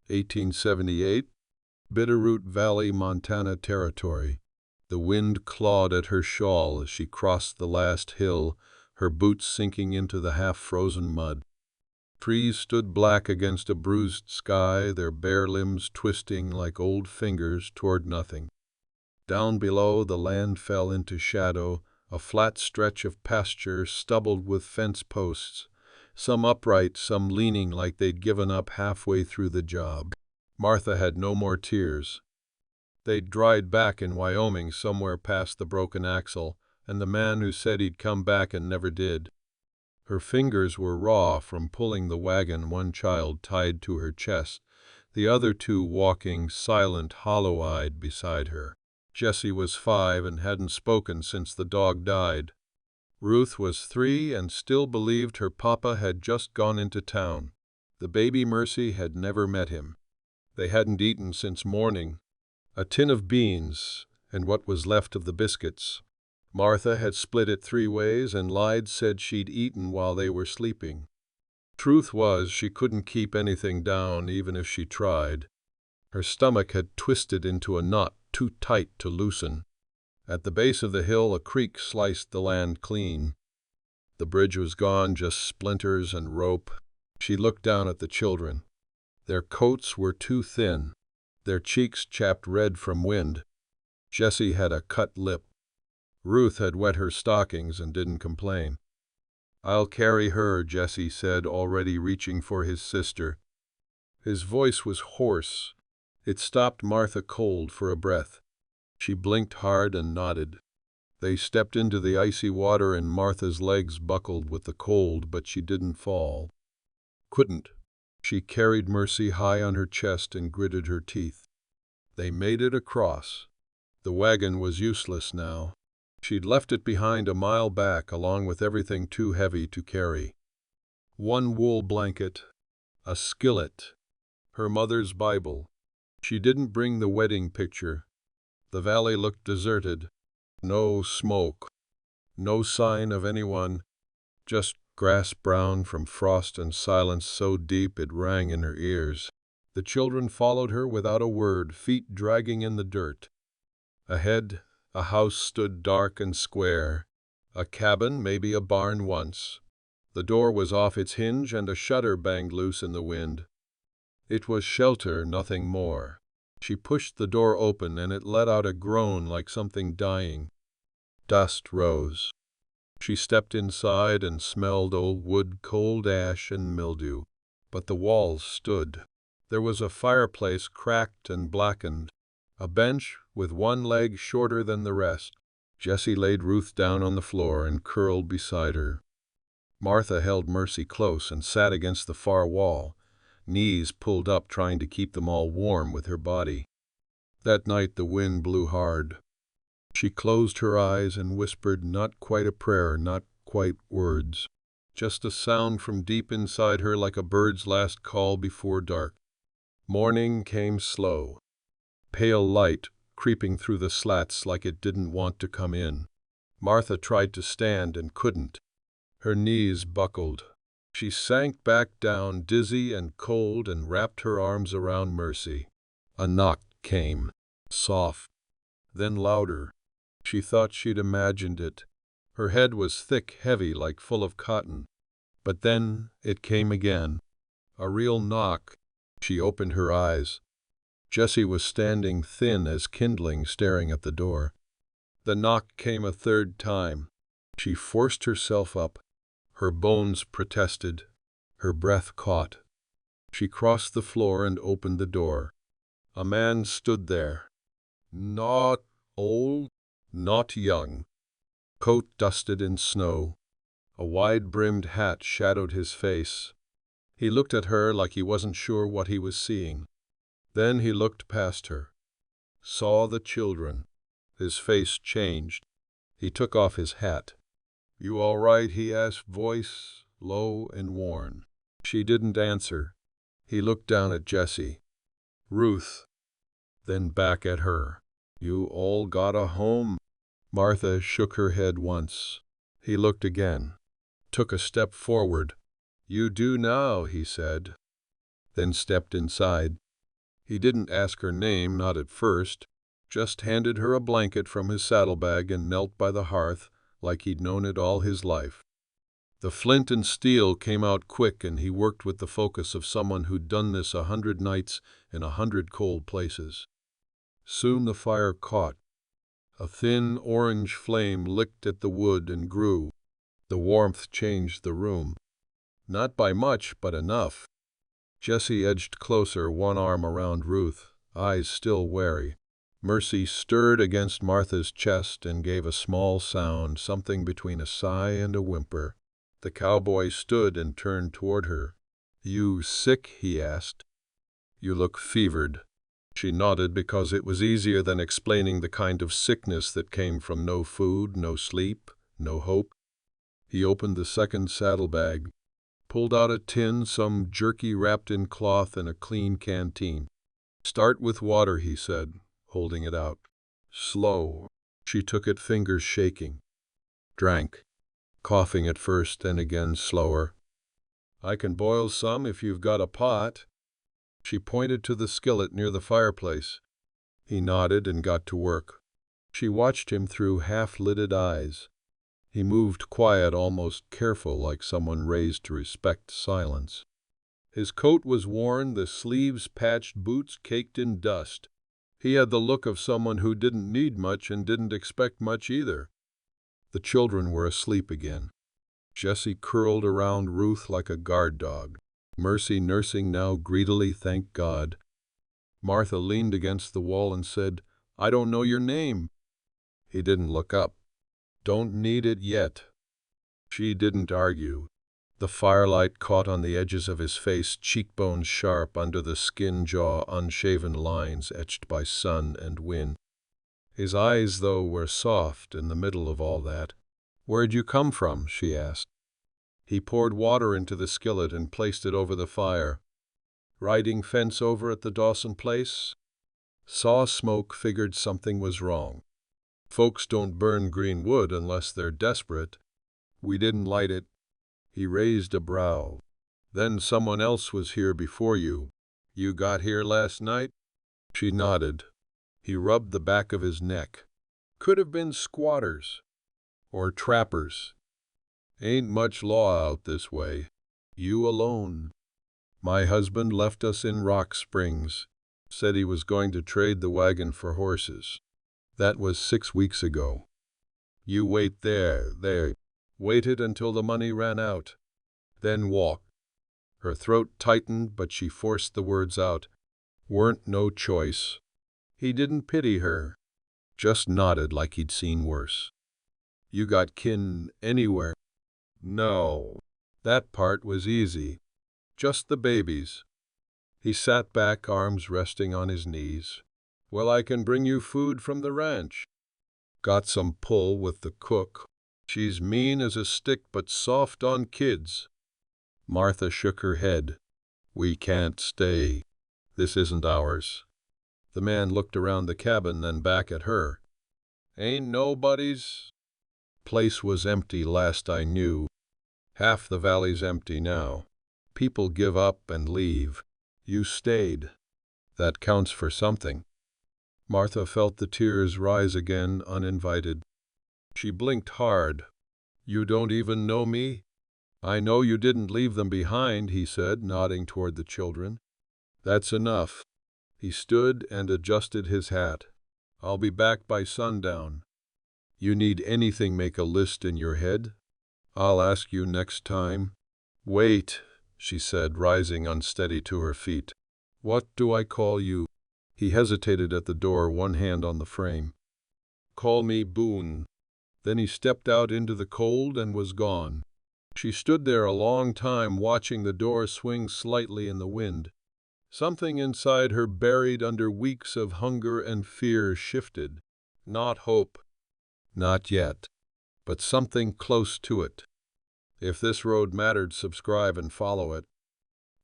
1878, Bitterroot Valley, Montana Territory. The wind clawed at her shawl as she crossed the last hill, her boots sinking into the half-frozen mud. Trees stood black against a bruised sky, their bare limbs twisting like old fingers toward nothing. Down below, the land fell into shadow, a flat stretch of pasture stubbled with fence posts, some upright, some leaning like they'd given up halfway through the job. Martha had no more tears. They'd dried back in Wyoming somewhere past the broken axle, and the man who said he'd come back and never did. Her fingers were raw from pulling the wagon, one child tied to her chest, the other two walking silent, hollow-eyed beside her. Jessie was 5 and hadn't spoken since the dog died. Ruth was 3 and still believed her papa had just gone into town. The baby Mercy had never met him. They hadn't eaten since morning. A tin of beans, and what was left of the biscuits. Martha had split it 3 ways and lied, said she'd eaten while they were sleeping. Truth was, she couldn't keep anything down even if she tried. Her stomach had twisted into a knot too tight to loosen. At the base of the hill, a creek sliced the land clean. The bridge was gone, just splinters and rope. She looked down at the children. Their coats were too thin, their cheeks chapped red from wind. Jessie had a cut lip. Ruth had wet her stockings and didn't complain. "I'll carry her," Jessie said, already reaching for his sister. His voice was hoarse. It stopped Martha cold for a breath. She blinked hard and nodded. They stepped into the icy water and Martha's legs buckled with the cold, but she didn't fall. Couldn't. She carried Mercy high on her chest and gritted her teeth. They made it across. The wagon was useless now. She'd left it behind a mile back, along with everything too heavy to carry. One wool blanket, a skillet, her mother's Bible. She didn't bring the wedding picture. The valley looked deserted. No smoke. No sign of anyone. Just grass brown from frost and silence so deep it rang in her ears. The children followed her without a word, feet dragging in the dirt. Ahead, a house stood dark and square. A cabin, maybe a barn once. The door was off its hinge and a shutter banged loose in the wind. It was shelter, nothing more. She pushed the door open and it let out a groan like something dying. Dust rose. She stepped inside and smelled old wood, cold ash, and mildew. But the walls stood. There was a fireplace cracked and blackened. A bench with one leg shorter than the rest. Jessie laid Ruth down on the floor and curled beside her. Martha held Mercy close and sat against the far wall, knees pulled up trying to keep them all warm with her body. That night the wind blew hard. She closed her eyes and whispered not quite a prayer, not quite words. Just a sound from deep inside her like a bird's last call before dark. Morning came slow. Pale light creeping through the slats like it didn't want to come in. Martha tried to stand and couldn't. Her knees buckled. She sank back down, dizzy and cold, and wrapped her arms around Mercy. A knock came, soft, then louder. She thought she'd imagined it. Her head was thick, heavy, like full of cotton. But then it came again. A real knock. She opened her eyes. Jessie was standing thin as kindling, staring at the door. The knock came a third time. She forced herself up. Her bones protested. Her breath caught. She crossed the floor and opened the door. A man stood there. Not old, not young. Coat dusted in snow. A wide-brimmed hat shadowed his face. He looked at her like he wasn't sure what he was seeing. Then he looked past her. Saw the children. His face changed. He took off his hat. "You all right?" he asked, voice low and worn. She didn't answer. He looked down at Jessie. "Ruth." Then back at her. "You all got a home?" Martha shook her head once. He looked again. Took a step forward. "You do now," he said. Then stepped inside. He didn't ask her name, not at first, just handed her a blanket from his saddlebag and knelt by the hearth like he'd known it all his life. The flint and steel came out quick, and he worked with the focus of someone who'd done this 100 nights in 100 cold places. Soon the fire caught. A thin orange flame licked at the wood and grew. The warmth changed the room. Not by much, but enough. Jessie edged closer, one arm around Ruth, eyes still wary. Mercy stirred against Martha's chest and gave a small sound, something between a sigh and a whimper. The cowboy stood and turned toward her. "You sick?" he asked. "You look fevered." She nodded, because it was easier than explaining the kind of sickness that came from no food, no sleep, no hope. He opened the second saddlebag, pulled out a tin, some jerky wrapped in cloth, and a clean canteen. "Start with water," he said, holding it out. Slow. She took it, fingers shaking. Drank, coughing at first, then again slower. "I can boil some if you've got a pot." She pointed to the skillet near the fireplace. He nodded and got to work. She watched him through half-lidded eyes. He moved quiet, almost careful, like someone raised to respect silence. His coat was worn, the sleeves patched, boots caked in dust. He had the look of someone who didn't need much and didn't expect much either. The children were asleep again. Jessie curled around Ruth like a guard dog. Mercy nursing now greedily, thank God. Martha leaned against the wall and said, "I don't know your name." He didn't look up. "Don't need it yet." She didn't argue. The firelight caught on the edges of his face, cheekbones sharp, under the skin jaw unshaven lines etched by sun and wind. His eyes, though, were soft in the middle of all that. "Where'd you come from?" she asked. He poured water into the skillet and placed it over the fire. "Riding fence over at the Dawson place?" Saw smoke, figured something was wrong. "Folks don't burn green wood unless they're desperate. We didn't light it." He raised a brow. "Then someone else was here before you. You got here last night?" She nodded. He rubbed the back of his neck. "Could have been squatters. Or trappers. Ain't much law out this way. You alone?" "My husband left us in Rock Springs. Said he was going to trade the wagon for horses. That was 6 weeks ago." "You wait there. Waited until the money ran out. Then walk." Her throat tightened, but she forced the words out. "Weren't no choice." He didn't pity her. Just nodded like he'd seen worse. "You got kin anywhere?" "No." That part was easy. "Just the babies." He sat back, arms resting on his knees. "Well, I can bring you food from the ranch. Got some pull with the cook. She's mean as a stick but soft on kids." Martha shook her head. "We can't stay. This isn't ours." The man looked around the cabin, then back at her. "Ain't nobody's?" "Place was empty last I knew. Half the valley's empty now. People give up and leave. You stayed. That counts for something." Martha felt the tears rise again, uninvited. She blinked hard. "You don't even know me?" "I know you didn't leave them behind," he said, nodding toward the children. "That's enough." He stood and adjusted his hat. "I'll be back by sundown. You need anything, make a list in your head. I'll ask you next time." "Wait," she said, rising unsteady to her feet. "What do I call you?" He hesitated at the door, one hand on the frame. "Call me Boone." Then he stepped out into the cold and was gone. She stood there a long time, watching the door swing slightly in the wind. Something inside her, buried under weeks of hunger and fear, shifted. Not hope. Not yet. But something close to it. If this road mattered, subscribe and follow it.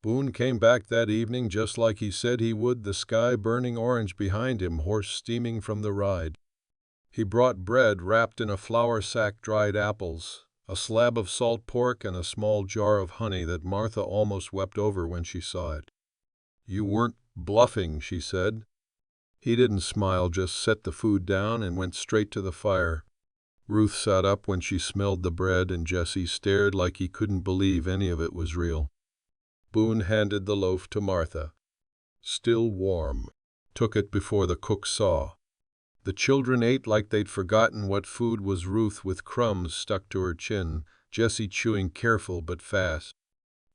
Boone came back that evening just like he said he would, the sky burning orange behind him, horse steaming from the ride. He brought bread wrapped in a flour sack, dried apples, a slab of salt pork, and a small jar of honey that Martha almost wept over when she saw it. "You weren't Bluffing, she said. He didn't smile, just set the food down and went straight to the fire. Ruth sat up when she smelled the bread, and Jesse stared like he couldn't believe any of it was real. Boone handed the loaf to Martha. Still warm. Took it before the cook saw. The children ate like they'd forgotten what food was. Ruth with crumbs stuck to her chin, Jesse chewing careful but fast.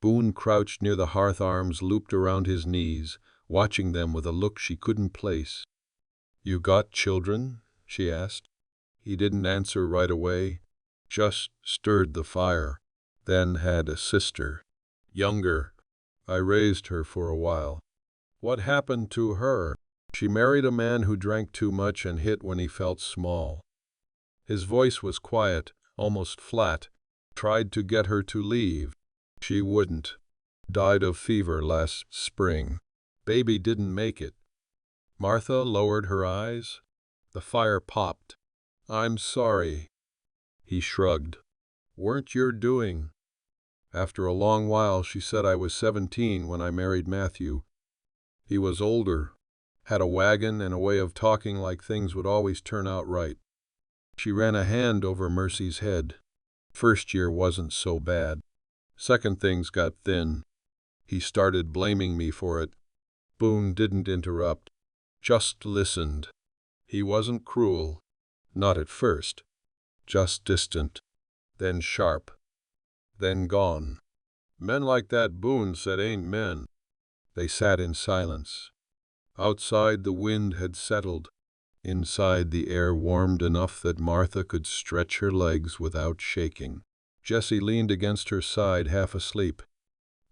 Boone crouched near the hearth, arms looped around his knees, watching them with a look she couldn't place. "You got children?" she asked. He didn't answer right away, just stirred the fire. "Then had a sister. Younger. I raised her for a while." "What happened to her?" "She married a man who drank too much and hit when he felt small." His voice was quiet, almost flat. "Tried to get her to leave. She wouldn't. Died of fever last spring. Baby didn't make it." Martha lowered her eyes. The fire popped. "I'm sorry." He shrugged. "Weren't your doing." After a long while she said, "I was 17 when I married Matthew. He was older, had a wagon and a way of talking like things would always turn out right." She ran a hand over Mercy's head. "First year wasn't so bad. Second, things got thin. He started blaming me for it." Boone didn't interrupt, just listened. He wasn't cruel. Not at first. Just distant. Then sharp. Then gone. "Men like that," Boone said, "ain't men." They sat in silence. Outside the wind had settled. Inside the air warmed enough that Martha could stretch her legs without shaking. Jesse leaned against her side, half asleep.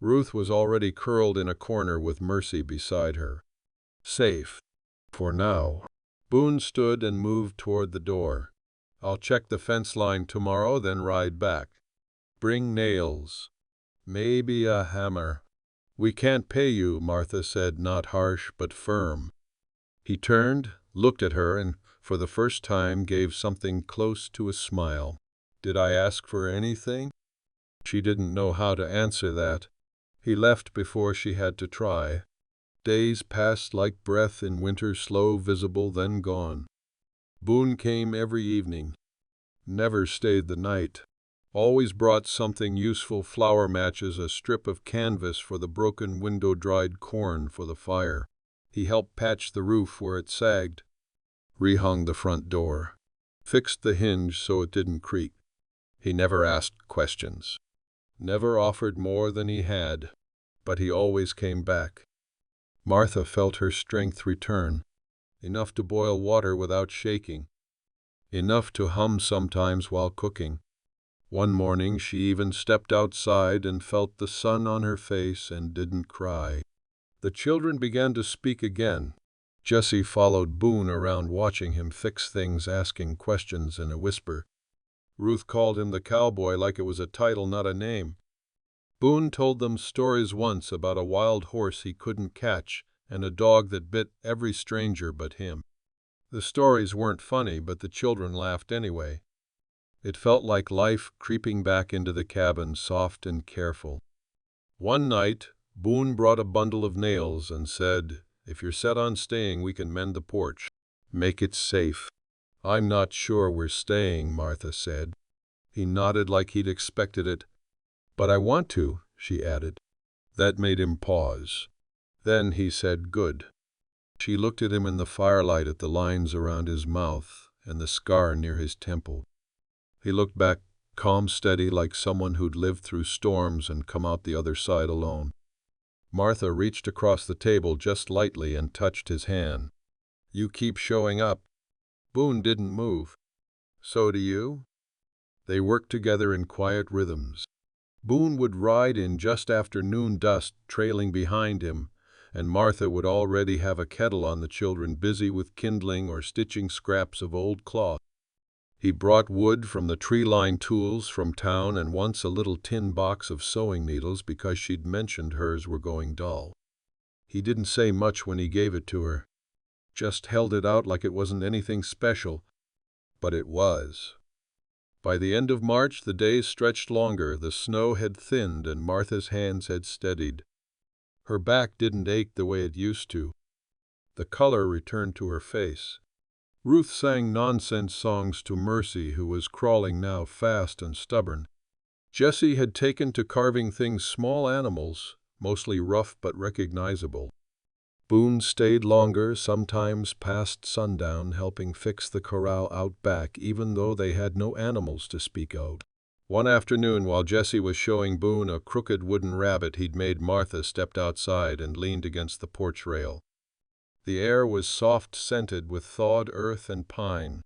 Ruth was already curled in a corner with Mercy beside her. Safe. For now. Boone stood and moved toward the door. "I'll check the fence line tomorrow, then ride back. Bring nails. Maybe a hammer." "We can't pay you," Martha said, not harsh but firm. He turned, looked at her, and for the first time gave something close to a smile. "Did I ask for anything?" She didn't know how to answer that. He left before she had to try. Days passed like breath in winter, slow, visible, then gone. Boone came every evening. Never stayed the night. Always brought something useful: flower matches, a strip of canvas for the broken window, dried corn for the fire. He helped patch the roof where it sagged. Rehung the front door. Fixed the hinge so it didn't creak. He never asked questions. Never offered more than he had. But he always came back. Martha felt her strength return. Enough to boil water without shaking. Enough to hum sometimes while cooking. One morning she even stepped outside and felt the sun on her face and didn't cry. The children began to speak again. Jesse followed Boone around, watching him fix things, asking questions in a whisper. Ruth called him the Cowboy like it was a title, not a name. Boone told them stories once about a wild horse he couldn't catch and a dog that bit every stranger but him. The stories weren't funny, but the children laughed anyway. It felt like life creeping back into the cabin, soft and careful. One night, Boone brought a bundle of nails and said, "If you're set on staying, we can mend the porch. Make it safe." "I'm not sure we're staying," Martha said. He nodded like he'd expected it. "But I want to," she added. That made him pause. Then he said, "Good." She looked at him in the firelight, at the lines around his mouth and the scar near his temple. He looked back, calm, steady, like someone who'd lived through storms and come out the other side alone. Martha reached across the table just lightly and touched his hand. "You keep showing up." Boone didn't move. "So do you?" They worked together in quiet rhythms. Boone would ride in just after noon, dust trailing behind him, and Martha would already have a kettle on, the children busy with kindling or stitching scraps of old cloth. He brought wood from the tree-lined tools from town, and once a little tin box of sewing needles because she'd mentioned hers were going dull. He didn't say much when he gave it to her. Just held it out like it wasn't anything special. But it was. By the end of March, the days stretched longer, the snow had thinned, and Martha's hands had steadied. Her back didn't ache the way it used to. The color returned to her face. Ruth sang nonsense songs to Mercy, who was crawling now fast and stubborn. Jessie had taken to carving things, small animals, mostly rough but recognizable. Boone stayed longer, sometimes past sundown, helping fix the corral out back, even though they had no animals to speak of. One afternoon, while Jessie was showing Boone a crooked wooden rabbit he'd made, Martha stepped outside and leaned against the porch rail. The air was soft-scented with thawed earth and pine.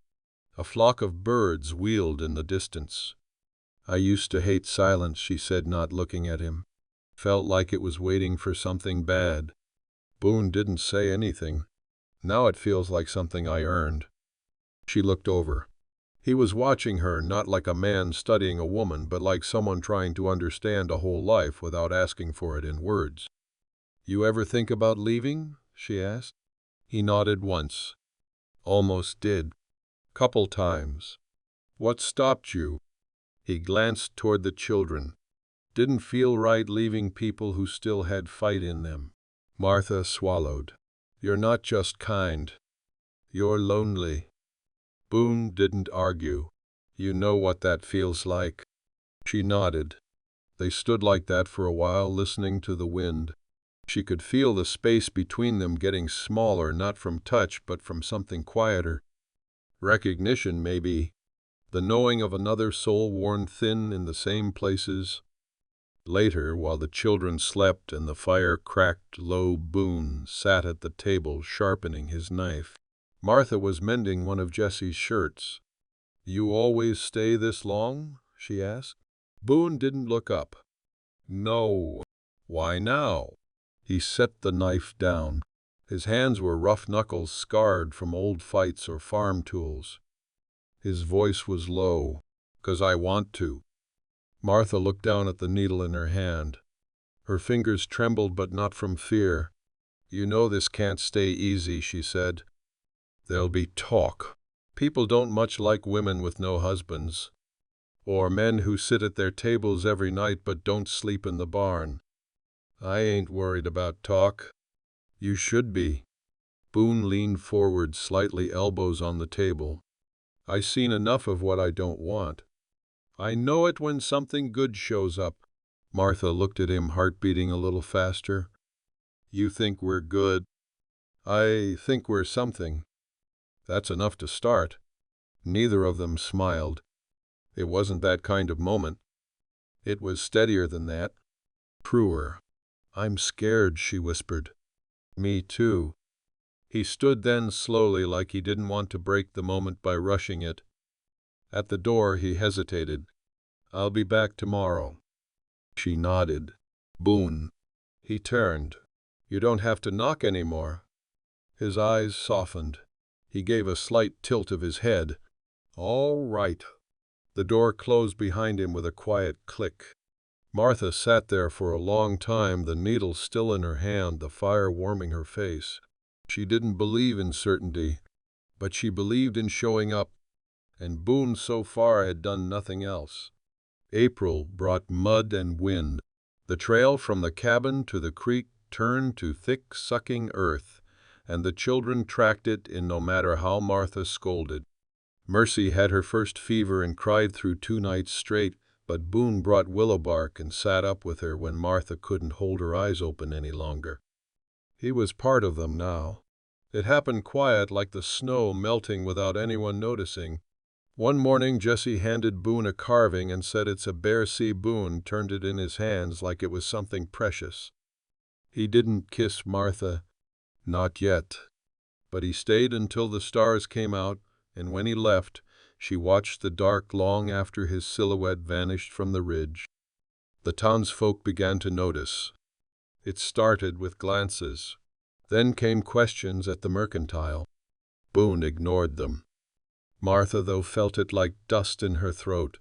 A flock of birds wheeled in the distance. "I used to hate silence," she said, not looking at him. "Felt like it was waiting for something bad." Boone didn't say anything. "Now it feels like something I earned." She looked over. He was watching her, not like a man studying a woman, but like someone trying to understand a whole life without asking for it in words. "You ever think about leaving?" she asked. He nodded once. "Almost did. Couple times." "What stopped you?" He glanced toward the children. "Didn't feel right leaving people who still had fight in them." Martha swallowed. "You're not just kind. You're lonely." Boone didn't argue. "You know what that feels like." She nodded. They stood like that for a while, listening to the wind. She could feel the space between them getting smaller, not from touch, but from something quieter. Recognition, maybe. The knowing of another soul worn thin in the same places. Later, while the children slept and the fire cracked low, Boone sat at the table sharpening his knife. Martha was mending one of Jessie's shirts. "You always stay this long?" she asked. Boone didn't look up. "No." "Why now?" He set the knife down. His hands were rough knuckles, scarred from old fights or farm tools. His voice was low. "'Cause I want to." Martha looked down at the needle in her hand. Her fingers trembled, but not from fear. "You know this can't stay easy," she said. "There'll be talk. People don't much like women with no husbands. Or men who sit at their tables every night but don't sleep in the barn. I ain't worried about talk." "You should be." Boone leaned forward slightly, elbows on the table. "I seen enough of what I don't want. I know it when something good shows up." Martha looked at him, heart beating a little faster. "You think we're good?" "I think we're something. That's enough to start." Neither of them smiled. It wasn't that kind of moment. It was steadier than that. Truer. "I'm scared," she whispered. "Me too." He stood then slowly, like he didn't want to break the moment by rushing it. At the door he hesitated. "I'll be back tomorrow." She nodded. "Boone." He turned. "You don't have to knock anymore." His eyes softened. He gave a slight tilt of his head. "All right." The door closed behind him with a quiet click. Martha sat there for a long time, the needle still in her hand, the fire warming her face. She didn't believe in certainty, but she believed in showing up, and Boone so far had done nothing else. April brought mud and wind. The trail from the cabin to the creek turned to thick, sucking earth, and the children tracked it in no matter how Martha scolded. Mercy had her first fever and cried through 2 nights straight, but Boone brought willow bark and sat up with her when Martha couldn't hold her eyes open any longer. He was part of them now. It happened quiet, like the snow melting without anyone noticing. One morning Jessie handed Boone a carving and said, "It's a bear." Boone turned it in his hands like it was something precious. He didn't kiss Martha. Not yet. But he stayed until the stars came out, and when he left, she watched the dark long after his silhouette vanished from the ridge. The townsfolk began to notice. It started with glances. Then came questions at the mercantile. Boone ignored them. Martha, though, felt it like dust in her throat.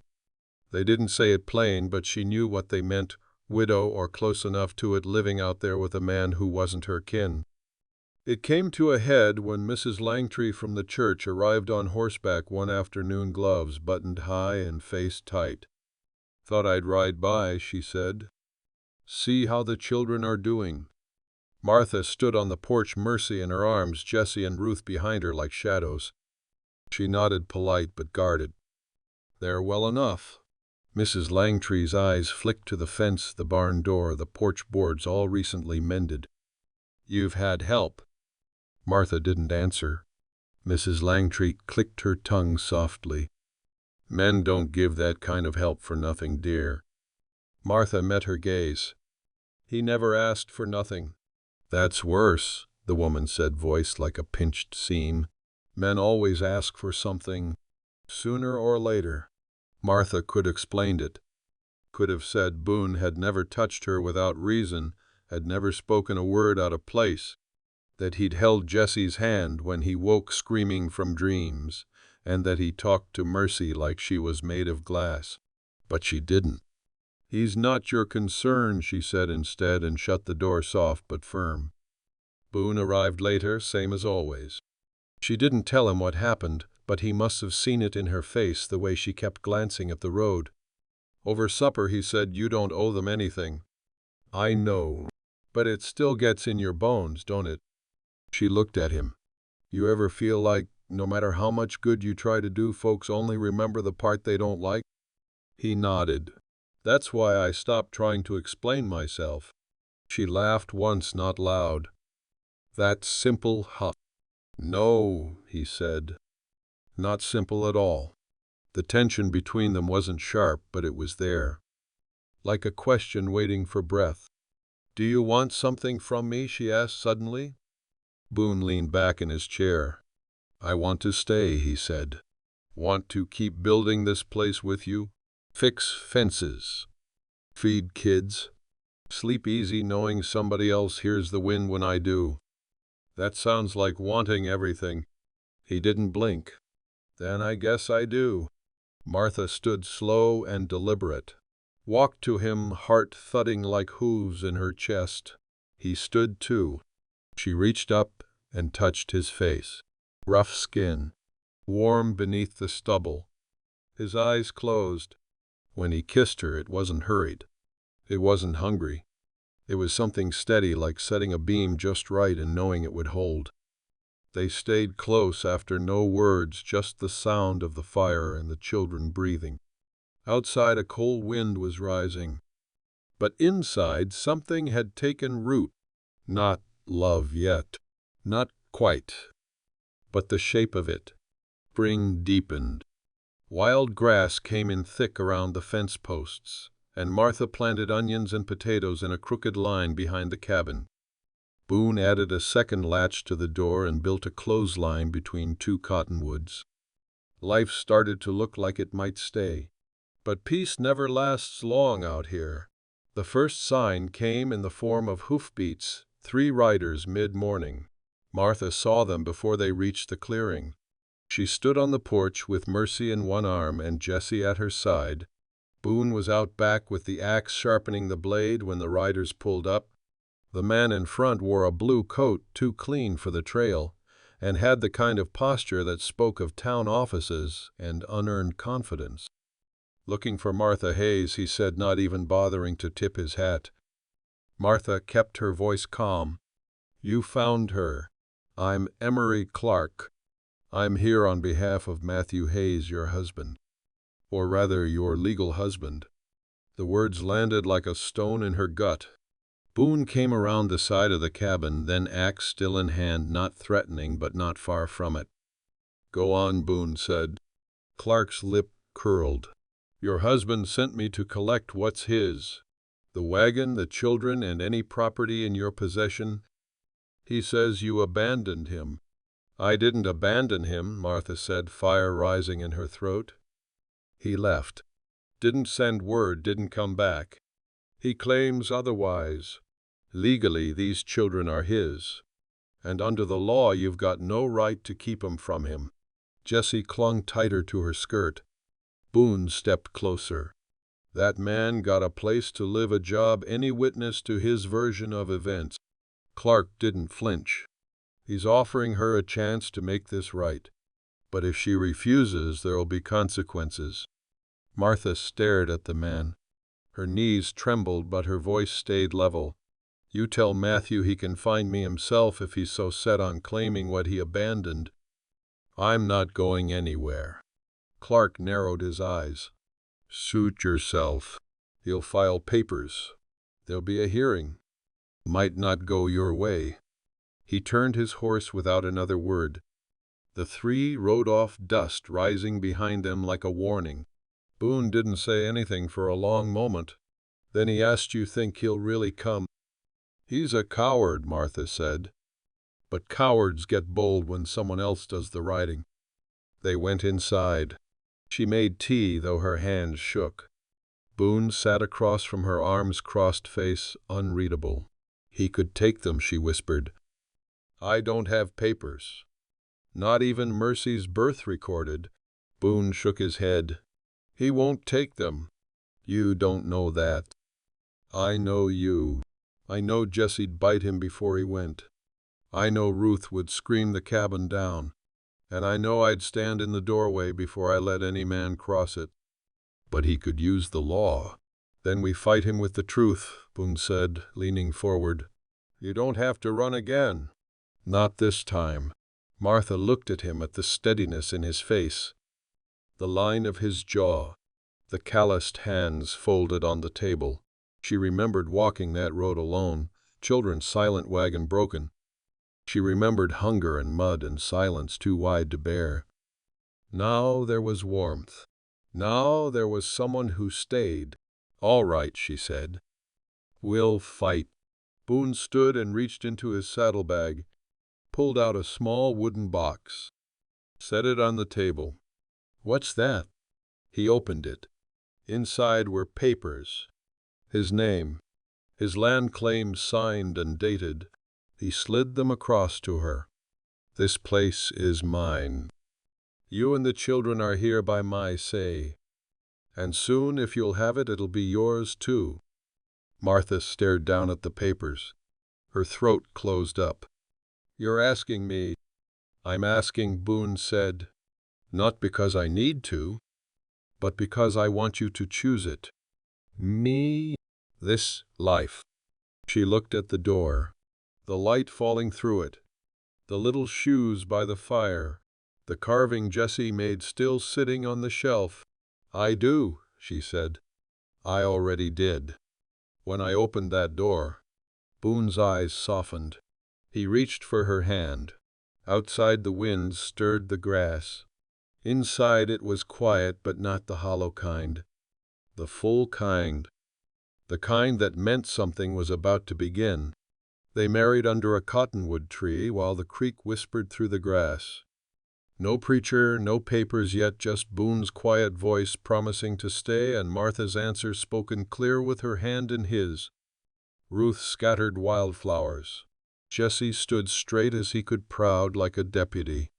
They didn't say it plain, but she knew what they meant, widow or close enough to it, living out there with a man who wasn't her kin. It came to a head when Mrs. Langtry from the church arrived on horseback one afternoon, gloves buttoned high and face tight. "Thought I'd ride by," she said. "See how the children are doing." Martha stood on the porch, Mercy in her arms, Jessie and Ruth behind her like shadows. She nodded, polite but guarded. "They're well enough." Mrs. Langtry's eyes flicked to the fence, the barn door, the porch boards, all recently mended. "You've had help?" Martha didn't answer. Mrs. Langtry clicked her tongue softly. "Men don't give that kind of help for nothing, dear." Martha met her gaze. "He never asked for nothing." "That's worse," the woman said, voice like a pinched seam. "Men always ask for something, sooner or later." Martha could explained it. Could have said Boone had never touched her without reason, had never spoken a word out of place, that he'd held Jessie's hand when he woke screaming from dreams, and that he talked to Mercy like she was made of glass. But she didn't. "He's not your concern," she said instead, and shut the door soft but firm. Boone arrived later, same as always. She didn't tell him what happened, but he must have seen it in her face, the way she kept glancing at the road. "Over supper," he said, "you don't owe them anything." "I know. But it still gets in your bones, don't it?" She looked at him. "You ever feel like, no matter how much good you try to do, folks only remember the part they don't like?" He nodded. "That's why I stopped trying to explain myself." She laughed once, not loud. "That simple, huh?" "No," he said. "Not simple at all." The tension between them wasn't sharp, but it was there. Like a question waiting for breath. "Do you want something from me?" she asked suddenly. Boone leaned back in his chair. "I want to stay," he said. "Want to keep building this place with you. Fix fences. Feed kids. Sleep easy knowing somebody else hears the wind when I do." "That sounds like wanting everything." He didn't blink. "Then I guess I do." Martha stood slow and deliberate. Walked to him, heart thudding like hooves in her chest. He stood too. She reached up and touched his face. Rough skin. Warm beneath the stubble. His eyes closed. When he kissed her, it wasn't hurried. It wasn't hungry. It was something steady, like setting a beam just right and knowing it would hold. They stayed close after no words, just the sound of the fire and the children breathing. Outside a cold wind was rising. But inside something had taken root. Not love yet. Not quite. But the shape of it. Spring deepened. Wild grass came in thick around the fence posts, and Martha planted onions and potatoes in a crooked line behind the cabin. Boone added a second latch to the door and built a clothesline between two cottonwoods. Life started to look like it might stay. But peace never lasts long out here. The first sign came in the form of hoofbeats, 3 riders mid-morning. Martha saw them before they reached the clearing. She stood on the porch with Mercy in one arm and Jessie at her side. Boone was out back with the axe sharpening the blade when the riders pulled up. The man in front wore a blue coat too clean for the trail, and had the kind of posture that spoke of town offices and unearned confidence. "Looking for Martha Hayes," he said, not even bothering to tip his hat. Martha kept her voice calm. "You found her. I'm Emery Clark. I'm here on behalf of Matthew Hayes, your husband. Or rather, your legal husband." The words landed like a stone in her gut. Boone came around the side of the cabin, then axe still in hand, not threatening but not far from it. "Go on," Boone said. Clark's lip curled. "Your husband sent me to collect what's his. The wagon, the children, and any property in your possession. He says you abandoned him." "I didn't abandon him," Martha said, fire rising in her throat. "He left. Didn't send word, didn't come back. He claims otherwise. Legally, these children are his. And under the law, you've got no right to keep 'em from him." Jessie clung tighter to her skirt. Boone stepped closer. "That man got a place to live, a job, any witness to his version of events." Clark didn't flinch. "He's offering her a chance to make this right. But if she refuses, there'll be consequences." Martha stared at the man. Her knees trembled, but her voice stayed level. You tell Matthew he can find me himself if he's so set on claiming what he abandoned. I'm not going anywhere." Clark narrowed his eyes. "Suit yourself. He'll file papers. There'll be a hearing. Might not go your way." He turned his horse without another word. The three rode off, dust rising behind them like a warning. Boone didn't say anything for a long moment. Then he asked, "You think he'll really come?" "He's a coward," Martha said. "But cowards get bold when someone else does the riding." They went inside. She made tea, though her hands shook. Boone sat across from her, arms crossed, face unreadable. "He could take them," she whispered. "I don't have papers. Not even Mercy's birth recorded." Boone shook his head. "He won't take them. You don't know that. I know you. I know Jesse'd bite him before he went. I know Ruth would scream the cabin down. And I know I'd stand in the doorway before I let any man cross it. But he could use the law. Then we fight him with the truth," Boone said, leaning forward. "You don't have to run again." "Not this time." Martha looked at him, at the steadiness in his face, the line of his jaw, the calloused hands folded on the table. She remembered walking that road alone, children's silent wagon broken. She remembered hunger and mud and silence too wide to bear. Now there was warmth. Now there was someone who stayed. "All right," she said. "We'll fight." Boone stood and reached into his saddlebag, pulled out a small wooden box, set it on the table. "What's that?" He opened it. Inside were papers. His name, his land claims signed and dated. He slid them across to her. "This place is mine. You and the children are here by my say. And soon, if you'll have it, it'll be yours too." Martha stared down at the papers. Her throat closed up. "You're asking me." "I'm asking," Boone said. "Not because I need to, but because I want you to choose it." "Me?" "This life." She looked at the door, the light falling through it, the little shoes by the fire, the carving Jesse made still sitting on the shelf. "I do," she said. "I already did. When I opened that door." Boone's eyes softened. He reached for her hand. Outside, the wind stirred the grass. Inside, it was quiet, but not the hollow kind. The full kind. The kind that meant something was about to begin. They married under a cottonwood tree while the creek whispered through the grass. No preacher, no papers yet, just Boone's quiet voice promising to stay, and Martha's answer spoken clear with her hand in his. Ruth scattered wildflowers. Jesse stood straight as he could, proud like a deputy.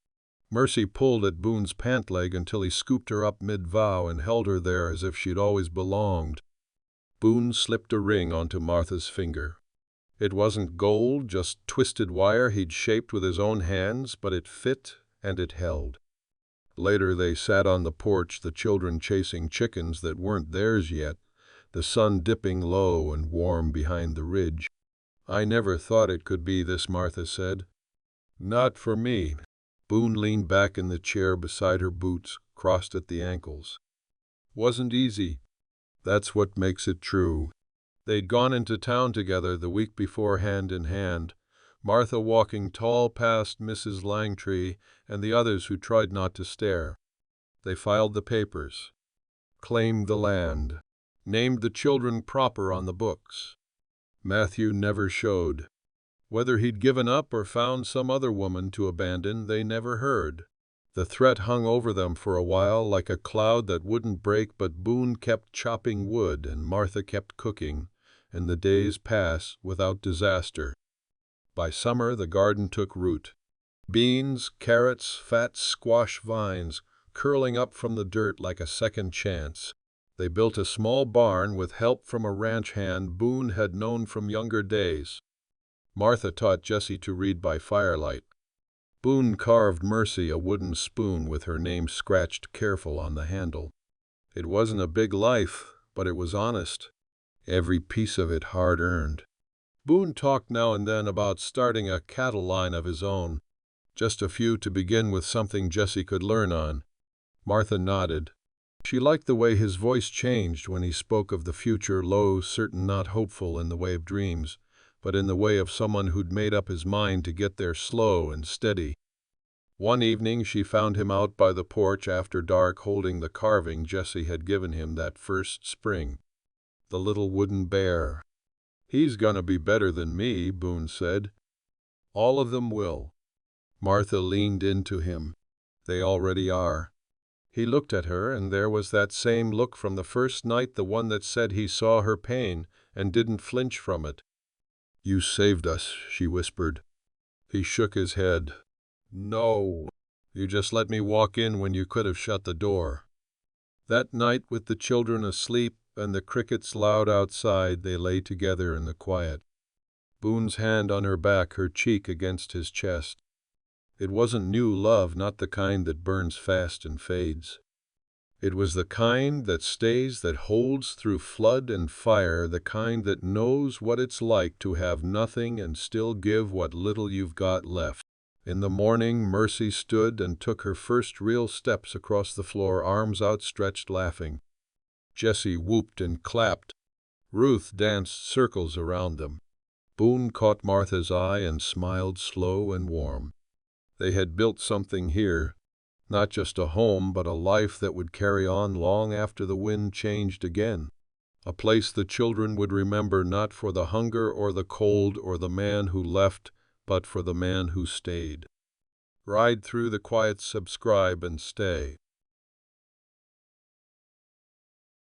Mercy pulled at Boone's pant leg until he scooped her up mid-vow and held her there as if she'd always belonged. Boone slipped a ring onto Martha's finger. It wasn't gold, just twisted wire he'd shaped with his own hands, but it fit and it held. Later they sat on the porch, the children chasing chickens that weren't theirs yet, the sun dipping low and warm behind the ridge. "I never thought it could be this," Martha said. "Not for me." Boone leaned back in the chair beside her, boots crossed at the ankles. "Wasn't easy. That's what makes it true." They'd gone into town together the week before, hand in hand, Martha walking tall past Mrs. Langtry and the others who tried not to stare. They filed the papers, claimed the land, named the children proper on the books. Matthew never showed. Whether he'd given up or found some other woman to abandon, they never heard. The threat hung over them for a while like a cloud that wouldn't break, but Boone kept chopping wood and Martha kept cooking, and the days passed without disaster. By summer, the garden took root. Beans, carrots, fat squash vines, curling up from the dirt like a second chance. They built a small barn with help from a ranch hand Boone had known from younger days. Martha taught Jesse to read by firelight. Boone carved Mercy a wooden spoon with her name scratched careful on the handle. It wasn't a big life, but it was honest. Every piece of it hard-earned. Boone talked now and then about starting a cattle line of his own, just a few to begin with, something Jessie could learn on. Martha nodded. She liked the way his voice changed when he spoke of the future, low, certain, not hopeful in the way of dreams, but in the way of someone who'd made up his mind to get there slow and steady. One evening she found him out by the porch after dark holding the carving Jessie had given him that first spring. The little wooden bear. "He's gonna be better than me," Boone said. "All of them will." Martha leaned into him. "They already are." He looked at her, and there was that same look from the first night, the one that said he saw her pain and didn't flinch from it. "You saved us," she whispered. He shook his head. "No. You just let me walk in when you could have shut the door." That night, with the children asleep and the crickets loud outside, they lay together in the quiet. Boone's hand on her back, her cheek against his chest. It wasn't new love, not the kind that burns fast and fades. It was the kind that stays, that holds through flood and fire, the kind that knows what it's like to have nothing and still give what little you've got left. In the morning, Mercy stood and took her first real steps across the floor, arms outstretched, laughing. Jessie whooped and clapped. Ruth danced circles around them. Boone caught Martha's eye and smiled, slow and warm. They had built something here, not just a home, but a life that would carry on long after the wind changed again. A place the children would remember, not for the hunger or the cold or the man who left, but for the man who stayed. Ride through the quiet, subscribe and stay.